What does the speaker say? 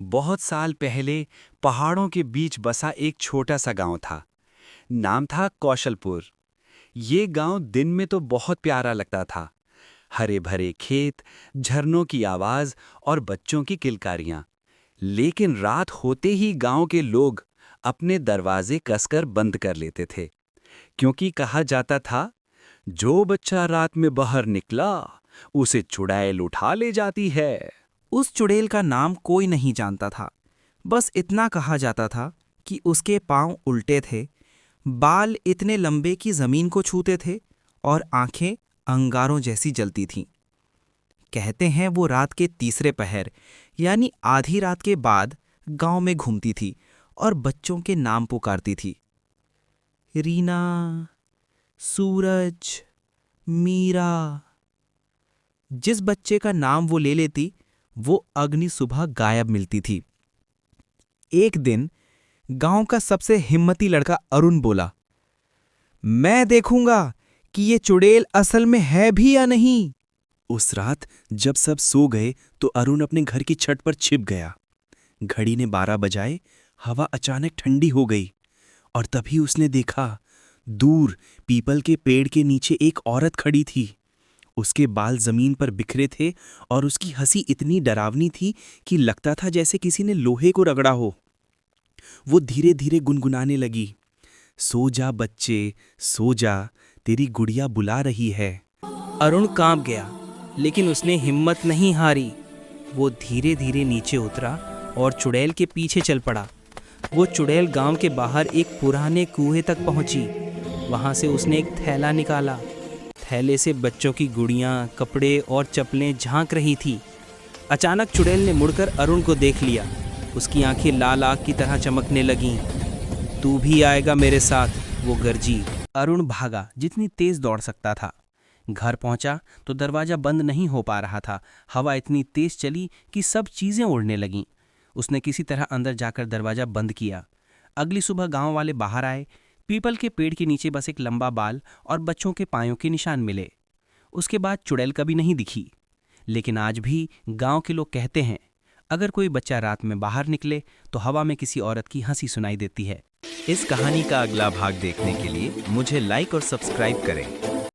बहुत साल पहले पहाड़ों के बीच बसा एक छोटा सा गांव था। नाम था कौशलपुर। ये गांव दिन में तो बहुत प्यारा लगता था। हरे भरे खेत, झरनों की आवाज और बच्चों की किलकारियां। लेकिन रात होते ही गांव के लोग अपने दरवाजे कसकर बंद कर लेते थे, क्योंकि कहा जाता था, जो बच्चा रात में बाहर निकला उसे चुड़ैल उठा ले जाती है। उस चुड़ैल का नाम कोई नहीं जानता था। बस इतना कहा जाता था कि उसके पांव उल्टे थे, बाल इतने लंबे कि जमीन को छूते थे और आंखें अंगारों जैसी जलती थीं। कहते हैं वो रात के तीसरे पहर यानी आधी रात के बाद गांव में घूमती थी और बच्चों के नाम पुकारती थी। रीना, सूरज, मीरा। जिस बच्चे का नाम वो ले लेती, वो अगली सुबह गायब मिलती थी। एक दिन गांव का सबसे हिम्मती लड़का अरुण बोला, मैं देखूंगा कि ये चुड़ैल असल में है भी या नहीं। उस रात जब सब सो गए तो अरुण अपने घर की छत पर छिप गया। घड़ी ने 12 बजाए, हवा अचानक ठंडी हो गई और तभी उसने देखा, दूर पीपल के पेड़ के नीचे एक औरत खड़ी थी। उसके बाल जमीन पर बिखरे थे और उसकी हंसी इतनी डरावनी थी कि लगता था जैसे किसी ने लोहे को रगड़ा हो। वो धीरे धीरे गुनगुनाने लगी, सो जा बच्चे, सो जा, तेरी गुड़िया बुला रही है। अरुण कांप गया, लेकिन उसने हिम्मत नहीं हारी। वो धीरे धीरे नीचे उतरा और चुड़ैल के पीछे चल पड़ा। वो चुड़ैल गांव के बाहर एक पुराने कुएं तक पहुंची। वहां से उसने एक थैला निकाला। थैले से बच्चों की गुड़ियां, कपड़े और चप्पलें झांक रही थी। अचानक चुड़ैल ने मुड़कर अरुण को देख लिया। उसकी आंखें लाल आग की तरह चमकने लगीं। तू भी आएगा मेरे साथ, वो गरजी। अरुण भागा जितनी तेज दौड़ सकता था। घर पहुंचा तो दरवाजा बंद नहीं हो पा रहा था। हवा इतनी तेज चली कि सब चीजें उड़ने लगीं। उसने किसी तरह अंदर जाकर दरवाजा बंद किया। अगली सुबह गांव वाले बाहर आए। पीपल के पेड़ के नीचे बस एक लंबा बाल और बच्चों के पायों के निशान मिले। उसके बाद चुड़ैल कभी नहीं दिखी। लेकिन आज भी गांव के लोग कहते हैं, अगर कोई बच्चा रात में बाहर निकले तो हवा में किसी औरत की हंसी सुनाई देती है। इस कहानी का अगला भाग देखने के लिए मुझे लाइक और सब्सक्राइब करें।